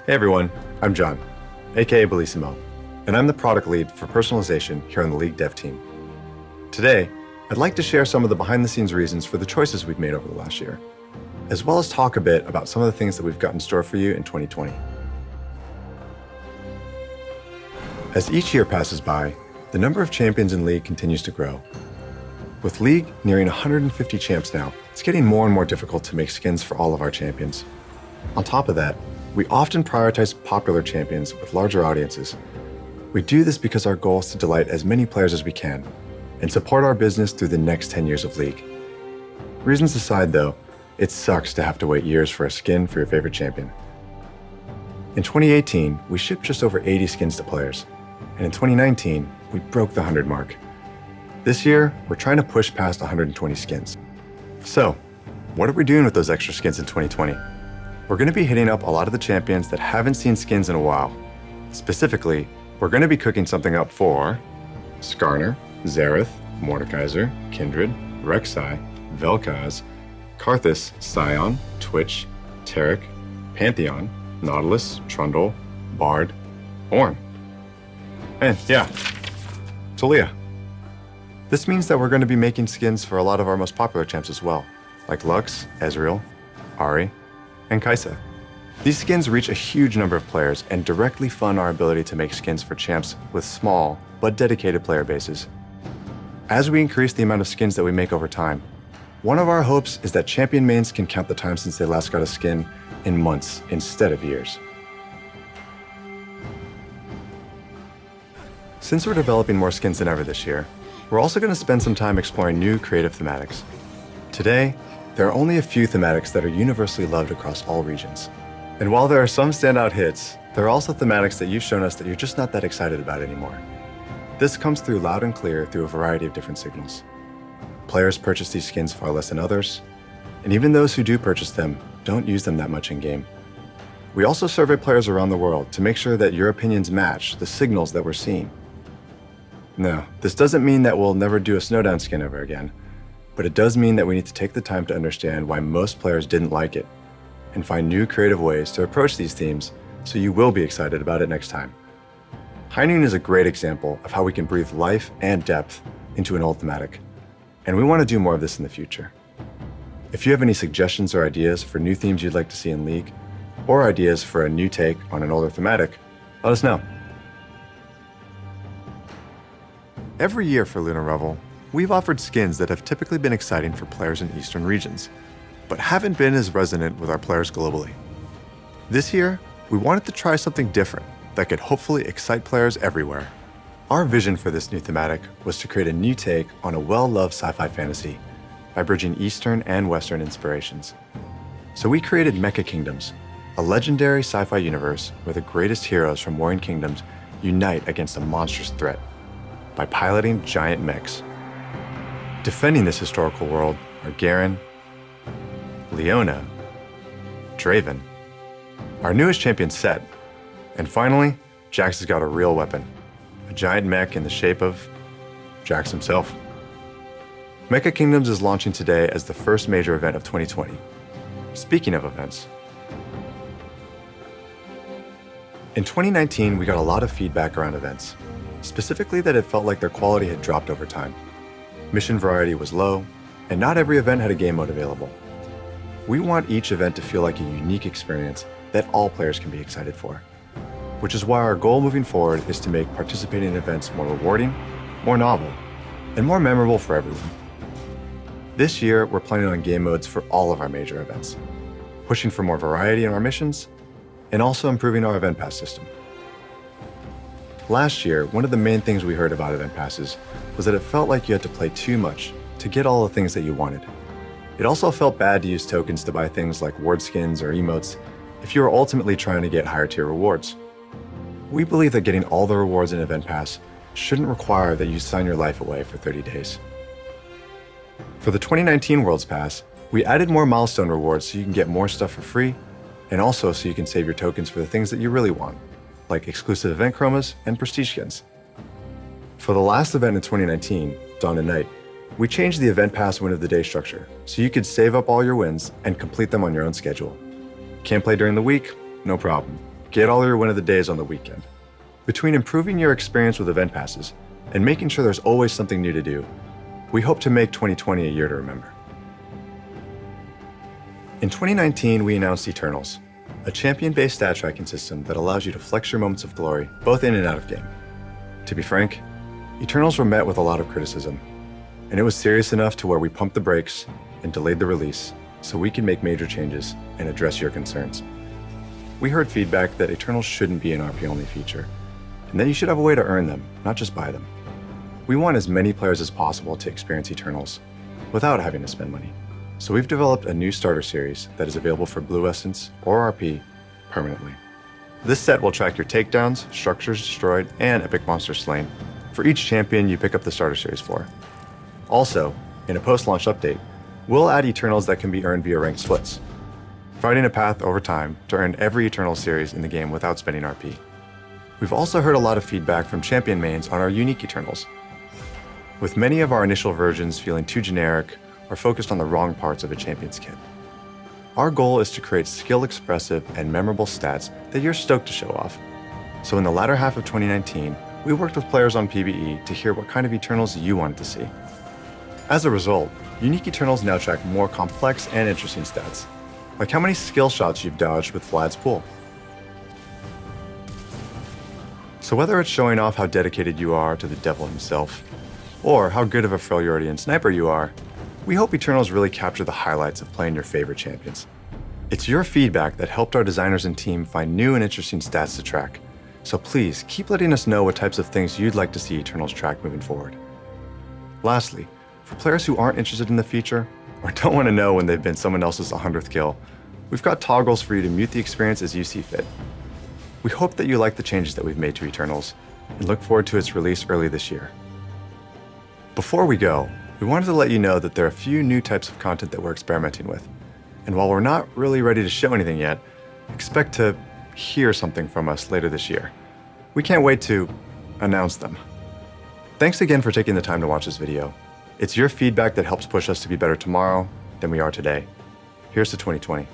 Hey everyone, I'm John, aka Bellissimoh, and I'm the product lead for personalization here on the League dev team. Today, I'd like to share some of the behind-the-scenes reasons for the choices we've made over the last year, as well as talk a bit about some of the things that we've got in store for you in 2020. As each year passes by, the number of champions in League continues to grow. With League nearing 150 champs now, it's getting more and more difficult to make skins for all of our champions. On top of that, we often prioritize popular champions with larger audiences. We do this because our goal is to delight as many players as we can and support our business through the next 10 years of League. Reasons aside though, it sucks to have to wait years for a skin for your favorite champion. In 2018, we shipped just over 80 skins to players, and in 2019, we broke the 100 mark. This year, we're trying to push past 120 skins. So, what are we doing with those extra skins in 2020? We're going to be hitting up a lot of the champions that haven't seen skins in a while. Specifically, we're going to be cooking something up for Skarner, Xerath, Mordekaiser, Kindred, Rek'Sai, Vel'Koz, Karthus, Scion, Twitch, Taric, Pantheon, Nautilus, Trundle, Bard, Ornn. And yeah, Taliyah. This means that we're going to be making skins for a lot of our most popular champs as well, like Lux, Ezreal, Ahri, and Kai'Sa. These skins reach a huge number of players and directly fund our ability to make skins for champs with small but dedicated player bases. As we increase the amount of skins that we make over time, one of our hopes is that champion mains can count the time since they last got a skin in months instead of years. Since we're developing more skins than ever this year, we're also going to spend some time exploring new creative thematics. Today, there are only a few thematics that are universally loved across all regions. And while there are some standout hits, there are also thematics that you've shown us that you're just not that excited about anymore. This comes through loud and clear through a variety of different signals. Players purchase these skins far less than others, and even those who do purchase them don't use them that much in-game. We also survey players around the world to make sure that your opinions match the signals that we're seeing. No, this doesn't mean that we'll never do a Snowdown skin ever again, but it does mean that we need to take the time to understand why most players didn't like it and find new creative ways to approach these themes so you will be excited about it next time. High Noon is a great example of how we can breathe life and depth into an old thematic, and we want to do more of this in the future. If you have any suggestions or ideas for new themes you'd like to see in League, or ideas for a new take on an older thematic, let us know. Every year for Lunar Revel, we've offered skins that have typically been exciting for players in Eastern regions, but haven't been as resonant with our players globally. This year, we wanted to try something different that could hopefully excite players everywhere. Our vision for this new thematic was to create a new take on a well-loved sci-fi fantasy by bridging Eastern and Western inspirations. So we created Mecha Kingdoms, a legendary sci-fi universe where the greatest heroes from warring kingdoms unite against a monstrous threat by piloting giant mechs. Defending this historical world are Garen, Leona, Draven, our newest champion Set, and finally, Jax has got a real weapon, a giant mech in the shape of Jax himself. Mecha Kingdoms is launching today as the first major event of 2020. Speaking of events, in 2019, we got a lot of feedback around events, specifically that it felt like their quality had dropped over time. Mission variety was low, and not every event had a game mode available. We want each event to feel like a unique experience that all players can be excited for, which is why our goal moving forward is to make participating in events more rewarding, more novel, and more memorable for everyone. This year, we're planning on game modes for all of our major events, pushing for more variety in our missions, and also improving our event pass system. Last year, one of the main things we heard about event passes was that it felt like you had to play too much to get all the things that you wanted. It also felt bad to use tokens to buy things like ward skins or emotes if you were ultimately trying to get higher tier rewards. We believe that getting all the rewards in Event Pass shouldn't require that you sign your life away for 30 days. For the 2019 Worlds Pass, we added more milestone rewards so you can get more stuff for free, and also so you can save your tokens for the things that you really want, like exclusive event chromas and prestige skins. For the last event in 2019, Dawn and Night, we changed the Event Pass win of the day structure so you could save up all your wins and complete them on your own schedule. Can't play during the week? No problem. get all your win of the days on the weekend. Between improving your experience with event passes and making sure there's always something new to do, we hope to make 2020 a year to remember. In 2019, we announced Eternals, a champion-based stat tracking system that allows you to flex your moments of glory both in and out of game. To be frank, Eternals were met with a lot of criticism, and it was serious enough to where we pumped the brakes and delayed the release so we can make major changes and address your concerns. We heard feedback that Eternals shouldn't be an RP-only feature, and that you should have a way to earn them, not just buy them. We want as many players as possible to experience Eternals without having to spend money. So we've developed a new starter series that is available for Blue Essence or RP permanently. This set will track your takedowns, structures destroyed, and epic monsters slain for each champion you pick up the starter series for. Also, in a post-launch update, we'll add Eternals that can be earned via ranked splits, providing a path over time to earn every Eternal series in the game without spending RP. We've also heard a lot of feedback from champion mains on our unique Eternals, with many of our initial versions feeling too generic or focused on the wrong parts of a champion's kit. Our goal is to create skill-expressive and memorable stats that you're stoked to show off. So in the latter half of 2019, we worked with players on PvE to hear what kind of Eternals you wanted to see. As a result, unique Eternals now track more complex and interesting stats, like how many skill shots you've dodged with Vlad's pool. So whether it's showing off how dedicated you are to the devil himself, or how good of a Freljordian sniper you are, we hope Eternals really capture the highlights of playing your favorite champions. It's your feedback that helped our designers and team find new and interesting stats to track, so please keep letting us know what types of things you'd like to see Eternals track moving forward. Lastly, for players who aren't interested in the feature, or don't want to know when they've been someone else's 100th kill, we've got toggles for you to mute the experience as you see fit. We hope that you like the changes that we've made to Eternals, and look forward to its release early this year. Before we go, we wanted to let you know that there are a few new types of content that we're experimenting with, and while we're not really ready to show anything yet, expect to hear something from us later this year. We can't wait to announce them. Thanks again for taking the time to watch this video. It's your feedback that helps push us to be better tomorrow than we are today. Here's to 2020.